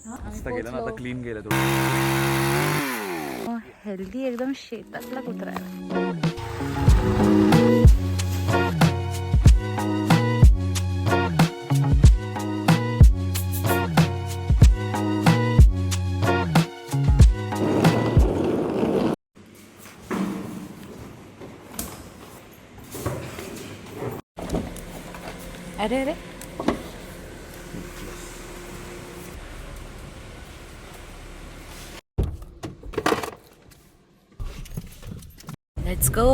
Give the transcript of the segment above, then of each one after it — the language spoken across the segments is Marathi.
मस्त गेलं ना, आता क्लीन गेलं थोडं. हेल्दी एकदम शेतातला कुत्रा आहे. अरे अरे let's go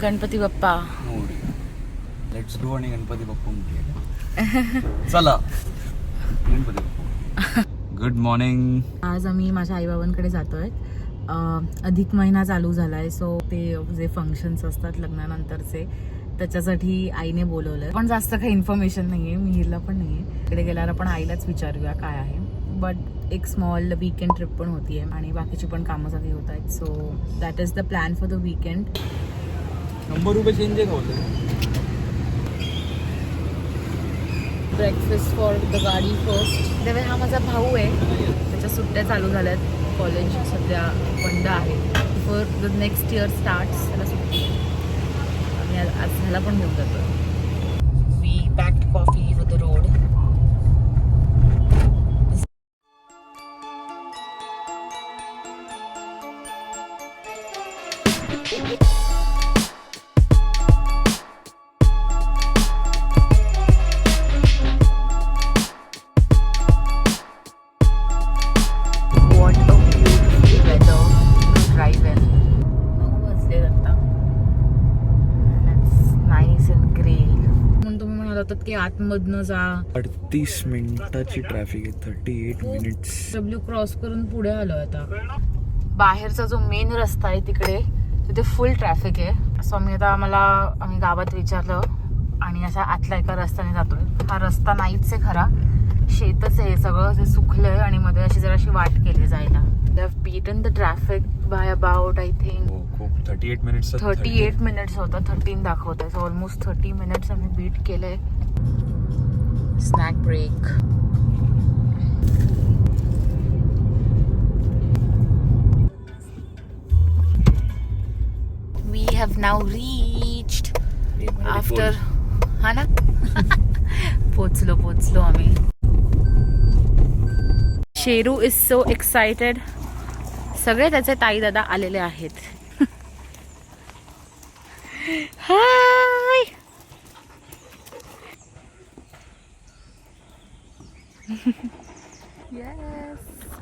Ganpati Bappa. Let's go आणि गणपती बाप्पा चला. Ganpati Bappa good morning. आज आम्ही माझ्या आईबाबांकडे जातोय. अधिक महिना चालू झालाय, सो ते जे फंक्शन्स असतात लग्नानंतरचे त्याच्यासाठी आईने बोलवलंय. पण जास्त काही इन्फॉर्मेशन नाहीये, मिहिरला पण नाहीये. इकडे गेल्यावर आपण आईलाच विचारूया काय आहे. बट एक स्मॉल वीकेंड ट्रिप पण होतीये आणि बाकीची पण कामं सगळी होत आहेत. So that is the plan for the weekend. 100 रुपये चेंज आहे का होतं? ब्रेकफास्ट फॉर द गाडी फर्स्ट. तेव्हा हा माझा भाऊ आहे, त्याच्या सुट्ट्या चालू झाल्यात. कॉलेज सध्या बंद आहे. For the next year starts त्याला सुट्टी आहे. आणि आज ह्याला पण घेऊन जातो. We packed coffee for the road. की आतमधनं जा. 38 मिनिटाची ट्रॅफिक आहे. 38 मिनिट्स. डब्ल्यू क्रॉस करून पुढे आलोय आता. बाहेरचा जो मेन रस्ता आहे तिकडे तिथे फुल ट्रॅफिक आहे. सो आम्ही गावात विचारलं आणि अशा आतल्या एका रस्त्याने जातोय. हा रस्ता नाहीच आहे खरा, शेतच आहे सगळं. जे सुकलंय आणि मध्ये अशी जराशी वाट केली जायला. They have beaten the traffic by about I think 38 minutes. 38 minutes होता. 13 दाखवतंय. सो ऑलमोस्ट 30 मिनिट्स आम्ही बीट केलंय. Snack break. We have now reached after. हा ना पोचलो आम्ही. Sheru is so excited. सगळे त्याचे ताई दादा आलेले आहेत. हाय.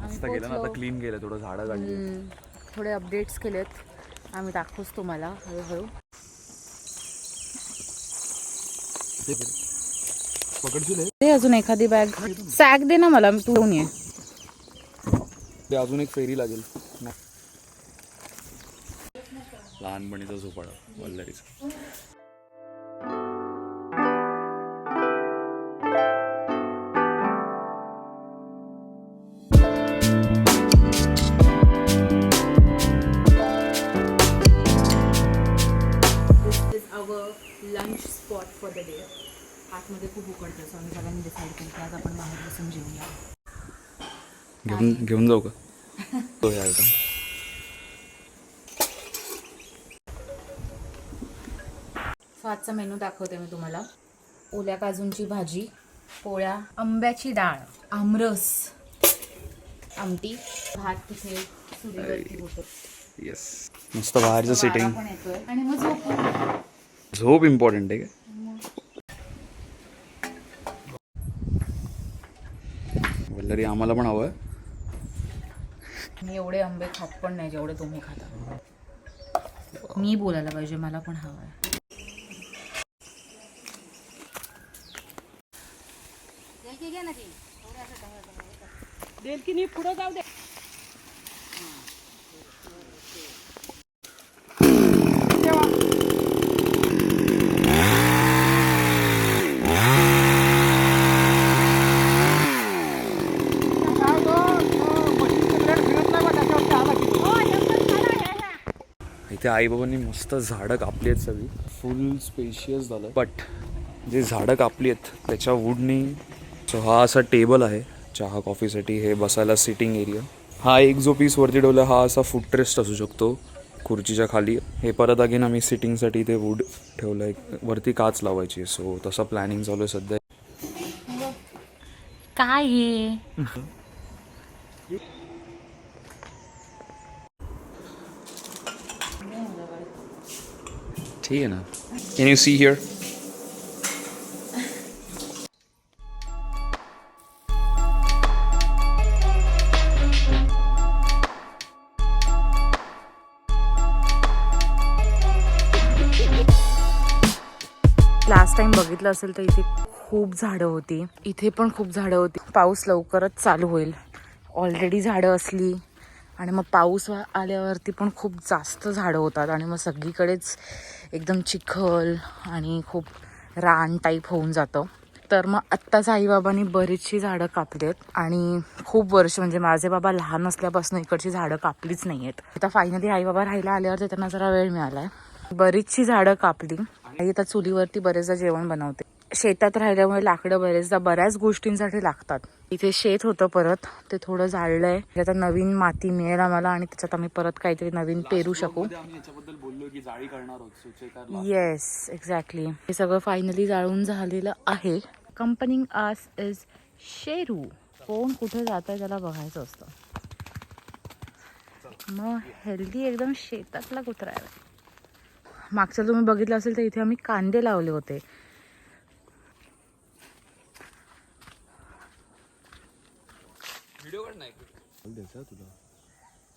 मस्त गेलं ना, आता क्लीन गेलं थोडं. झाडं काढली, थोडे अपडेट्स केलेत. आम्ही दाखवूच तुम्हाला हळूहळू. पकडशील अजून एखादी बॅग सॅग दे ना मला, तू घेऊन ये. अजून एक फेरी लागेल. लहानपणीचा झोपाळा वल्लरीचा. Lunch spot for the day. आतमध्ये खूप उकडतं, सो आम्ही सगळ्यांनी डिसाईड केलं की आज आपण बाहेर बसून जेवूया. घेऊन जाऊ का? तो या आयटम. सो आजचा मेनू दाखवते मी तुम्हाला. ओल्या काजूंची भाजी, पोळ्या, आंब्याची डाळ, आमरस, आमटी, भात तिथे सुरीवरती होतं. येस. मस्त बाहेरचं सिटिंग. पण येतोय आणि मग झोप इम्पॉर्टंट आहे का? वल्लरी आम्हाला पण हवंय. मी एवढे आंबे खात पण नाही जेवढे तुम्ही खाता. मी बोलायला पाहिजे, मला पण हवंय. पुढे जाऊ दे. इथे आई बाबांनी मस्त झाडं कापली आहेत सगळी. फुल स्पेशियस झालं. बट जे झाडं कापली आहेत त्याच्या वूडनी. सो हा असा टेबल आहे चहा कॉफीसाठी हे बसायला सिटिंग एरिया. हा एक जो पीस वरती ठेवला हा असा फुटरेस्ट असू शकतो खुर्चीच्या खाली. हे परत अगेन आम्ही सिटिंगसाठी ते वूड ठेवलं आहे. वरती काच लावायची. सो तसं प्लॅनिंग चालू आहे सध्या. काय हे ठीक आहे ना. Can you see here. Last time बघितलं असेल तर इथे खूप झाडं होती. इथे पण खूप झाडं होती. पाऊस लवकरच चालू होईल. ऑलरेडी झाडं असली आणि मग पाऊस आल्यावरती पण खूप जास्त झाडं होतात आणि मग सगळीकडेच एकदम चिखल आणि खूप रान टाईप होऊन जातं. तर मग आत्ताच आईबाबांनी बरीचशी झाडं कापलीत आणि खूप वर्ष म्हणजे माझे बाबा लहान असल्यापासून इकडची झाडं कापलीच नाही आहेत. आता फायनली आईबाबा राहायला आल्यावर त्यांना जरा वेळ मिळाला आहे. बरीचशी झाडं कापली. आई आता चुलीवरती बरेचदा जेवण बनवते. शेतात राहिल्यामुळे लाकडं बऱ्याच गोष्टींसाठी लागतात. इथे शेत होतं परत ते थोडं जाळलंय. आता नवीन माती मिळेल आम्हाला आणि त्याच्यात आम्ही परत काहीतरी नवीन पेरू शकू. Yes exactly. हे सगळं फायनली जाळून झालेलं आहे. कंपनिंग आस इज शेरू. कोण कुठे जात आहे त्याला बघायचं असतं. मग हेल्दी एकदम शेतातला कुत्रा आहे. मागच्या तुम्ही बघितलं असेल तर इथे आम्ही कांदे लावले होते.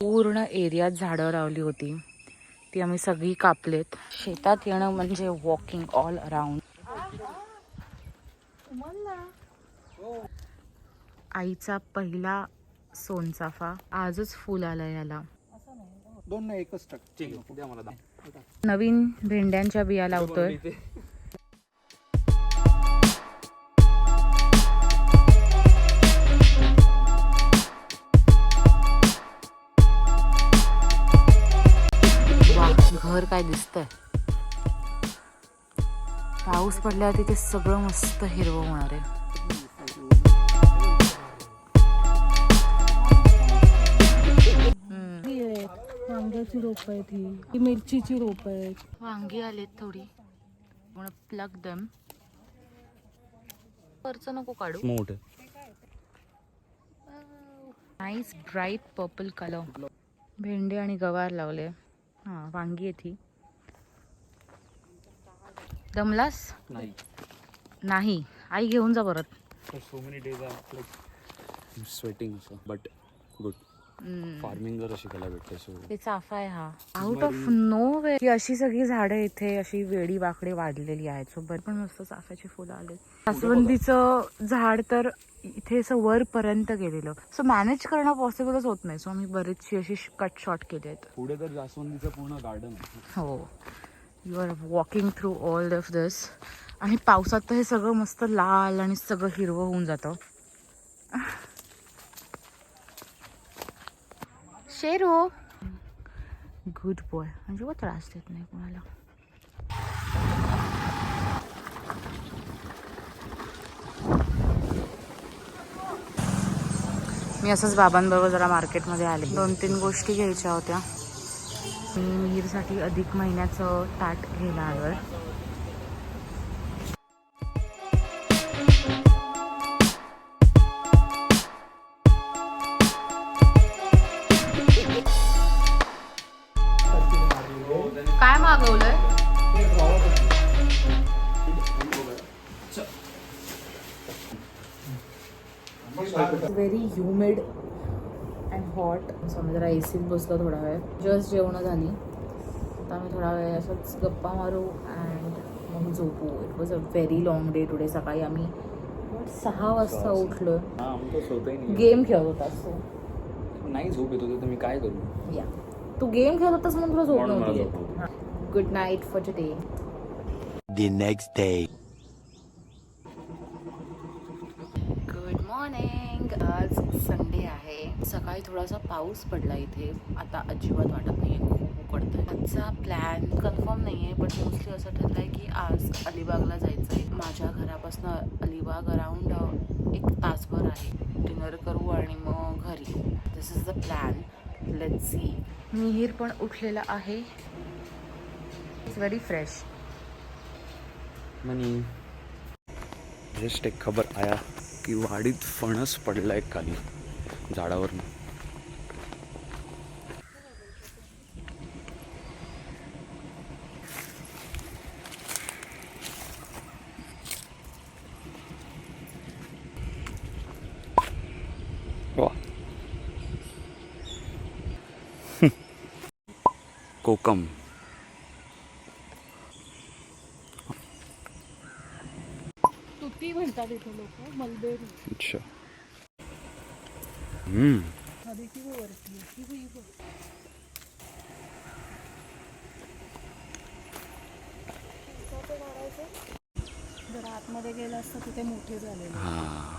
पूर्ण एरियात झाडं लावली होती. ती आम्ही सगळी कापलेत. शेतात येणं म्हणजे वॉकिंग ऑल अराउंड. आईचा पहिला सोनचाफा आजच फुल आला याला. नवीन भेंड्यांच्या बिया लावतोय. घर काय दिसतंय. पाऊस पडल्यावर तिथे सगळं मस्त हिरवं होणार आहे. वांग्याची रोप आहेत. ही मिरचीची रोप आहेत. वांगी आलेत थोडी. प्लग दम. वरच नको काढू. मोठे nice bright purple colour. Bhende आणि गवार लावले. हा वांगी आहे ती. दमलास नाही. आई घेऊन जा परत. So many days are sweating but good. Farming जर शिकायला भेटते. सो ते चाफा आहे हा. आउट ऑफ नो वे ही अशी सगळी झाडं इथे अशी वेडी वाकडे वाढलेली आहेत. सो बरं पण मस्त चाफ्याची फुलं आले. जास्वंदीचं झाड तर इथे असं वरपर्यंत गेलेलं. सो मॅनेज करणं पॉसिबलच होत नाही. सो आम्ही बरीचशी अशी कट शॉट केली आहेत. पुढे तर जास्वंदीचं पूर्ण गार्डन. हो. You are walking through all of this. आणि पावसात तर हे सगळं मस्त लाल आणि सगळं हिरवं होऊन जातं. Sheru good boy. म्हणजे व त्रास देत नाही कोणाला. मी असंच बाबांबरोबर जरा मार्केटमध्ये आले. 2-3 गोष्टी घ्यायच्या होत्या. मी मिहीरसाठी अधिक महिन्याचं ताट घ्यायला आलोय. काय मागवलंय. Very humid and hot. So आम्ही जरा एसीत बसलो थोडा वेळ. जस्ट जेवणं झाली. आता आम्ही थोडा वेळ असंच गप्पा मारू अँड मग झोपू. It was a very long day today. सकाळी आम्ही 6 वाजता उठलो. गेम खेळत होता. सो नाही झोप येत होती तर मी काय करू. या तू गेम खेळत होतास म्हणून तुला झोप नव्हती. Good night for today. The next day. Good morning. आज संडे आहे. सकाळी थोडासा पाऊस पडला इथे. आता अजिबात वाटत नाही आहे. खूप उकडतंय. आजचा प्लॅन कन्फर्म नाही आहे बट मोस्टली असं ठरलं आहे की आज अलिबागला जायचं आहे. माझ्या घरापासून अलिबाग अराउंड 1 तासभर आहे. डिनर करू आणि मग घरी. This is the plan. Let's see. Mihir पण उठलेला आहे. It's very fresh. मनी जस्ट एक खबर आया की वाडीत फणस पडलाय खाली झाडावर. कोकम. तुती म्हणतात इथे लोक. मलबेरी. अच्छा. जरा आतमध्ये गेलं असतं तिथे मोठे झालेले. हां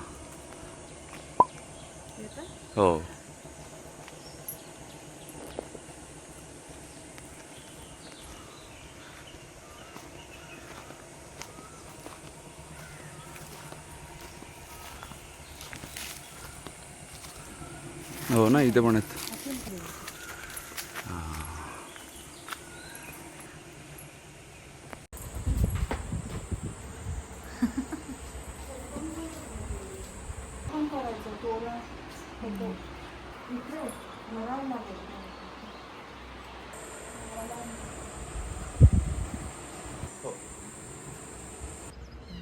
हो. हो ना, इथे पण आहेत.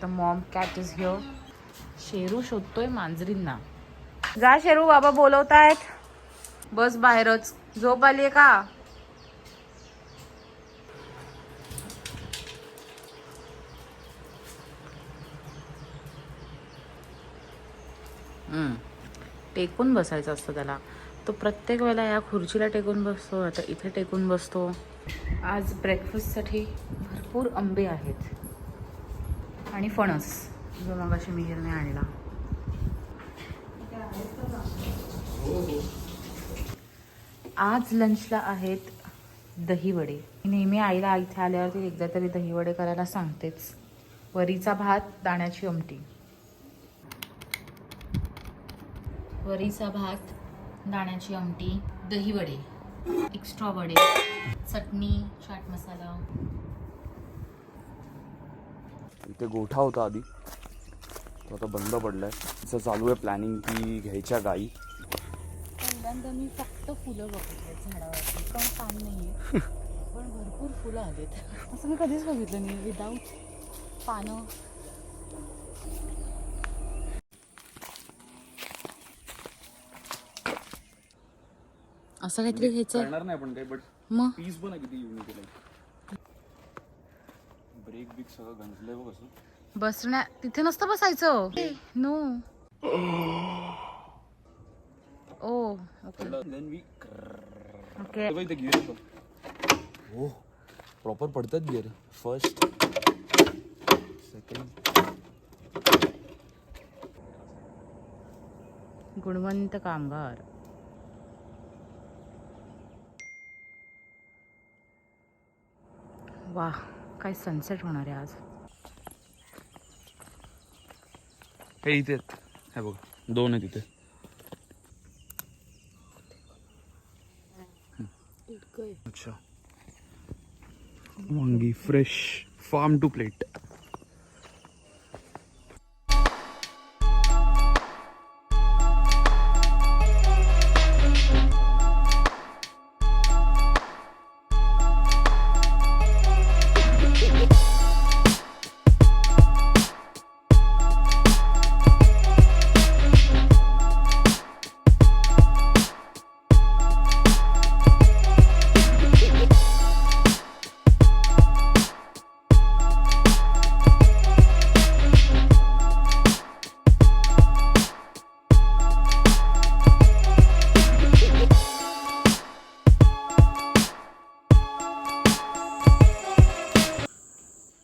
The mom cat is here. Sheru शोधतोय मांजरींना. जा शेरू, बाबा बोलवतायत. बस बाहेरच. झोप आलीये का? टेकून बसायचं असतं त्याला. तो प्रत्येक वेळेला या खुर्चीला टेकून बसतो, आता इथे टेकून बसतो. आज ब्रेकफास्टसाठी भरपूर आंबे आहेत आणि फणस जो मगाशी मिहीरने आणला. आज लंचला आहेत दहीवडे. नेहमी आईला इथे आल्यावरती एकदा तरी दहीवडे करायला सांगतेच. वरीचा भात, दाण्याची आमटी. वरीचा भात, दाण्याची आमटी, दहीवडे, एक्स्ट्रा वडे, चटणी, चाट मसाला. इथे गोठा होता आधी, तो आता बंद पडलाय. तिचं चालू आहे प्लॅनिंग की घ्यायच्या गाई. पहिल्यांदा मी फक्त फुलं बघितले झाडावरती. पण पान नाहीये पण भरपूर फुलं आलेत. असं मी कधीच बघितलं नाही विदाऊट पानं. असं काहीतरी घ्यायचं करणार नाही पण काही, बट मग. पीस पण आहे किती युनिक आहे. ब्रेक बिक सगळं गंजलंय बघ असं. बसण्या तिथे नसतं बसायचं. No. Oh okay okay. Gear हो प्रॉपर पडतात गिअर. First, second. गुणवंत कामगार. वाह, काय सनसेट होणार आहे आज. हे इथे हे बघ, दोन आहेत इथे. अच्छा. वांगी फ्रेश, फार्म टू प्लेट.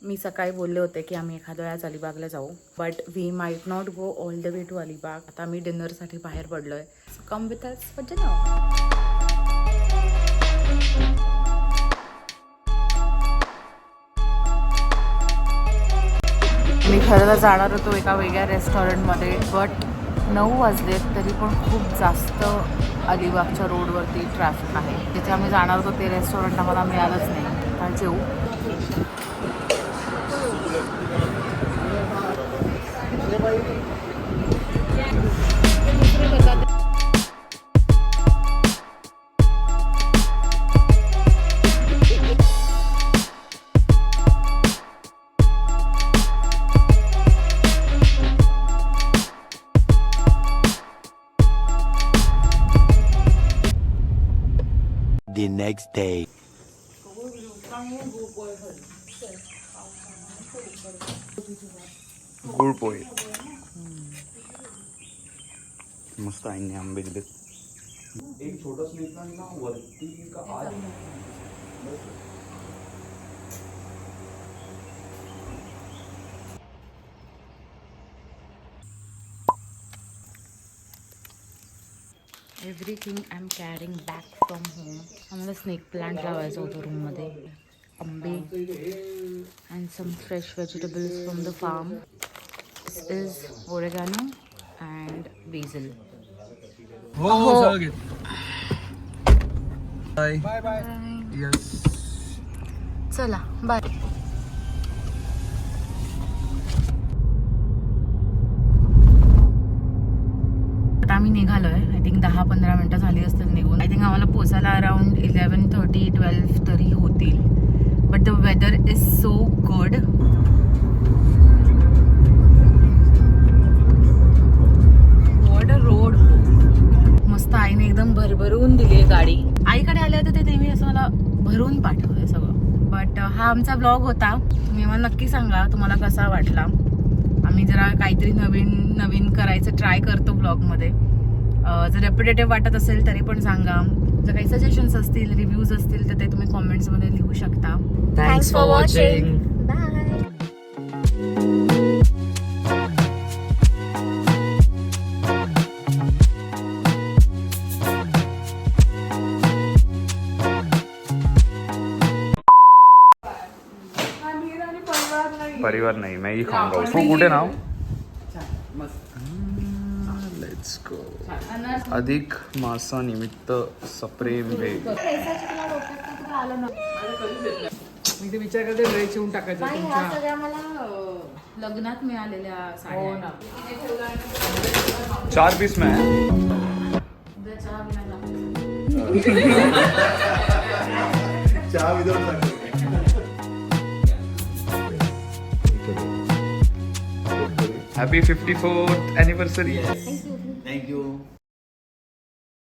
मी सकाळी बोलले होते की आम्ही एखाद्या वेळेस अलिबागला जाऊ, but we might not go all the way to Alibag. आता आम्ही डिनरसाठी बाहेर पडलोय. Come with us for dinner. मी खरं तर जाणार होतो एका वेगळ्या रेस्टॉरंटमध्ये, बट 9 वाजलेत तरी पण खूप जास्त अलिबागच्या रोडवरती ट्रॅफिक आहे. तिथे आम्ही जाणार होतो ते रेस्टॉरंट आम्हाला मिळालंच नाही. आता जेऊ. The next day. गुळ पोहे मस्त आहे. आंबे दिले. एक छोटा स्नेक ना वरती का आज everything I am carrying back from home. आम्हाला स्नेक प्लांट लावायचं होतं रूममध्ये. आंबे and some fresh vegetables from the farm. This is oregano and basil. Bye bye. Yes. चला बाय. आता आम्ही निघालोय. आय थिंक 10-15 मिनटं झाली असतील निघून. आय थिंक आम्हाला पोचायला अराउंड 11:30-12 तरी होतील. But the weather is so good. What a road. मस्त. आईने एकदम भरभरून दिली आहे गाडी. आईकडे आले होते ते नेहमी असं मला भरून पाठवलंय सगळं. बट हा आमचा ब्लॉग होता. तुम्ही मला नक्की सांगा तुम्हाला कसा वाटला. आम्ही जरा काहीतरी नवीन करायचं ट्राय करतो ब्लॉगमध्ये. जर रेप्युटेटिव्ह वाटत असेल तरी पण सांगा. जर काही सजेशन्स असतील, रिव्ह्यूज असतील तर ते तुम्ही कॉमेंट्समध्ये लिहू शकता. Thanks for watching. बाय. परिवार नाही मैं ही खाऊंगा उसको. कुठे नाव. Let's go. अधिक मासा निमित्त सप्रेम भेट. मी ते विचार करते ड्रेस शिवून टाकायचा तुमच्या. सगळ्या मला लग्नात मिळालेल्या साड्या. 4 पीस में है. उद्या चहा बिना लागतो. Happy 54th anniversary. Thank you.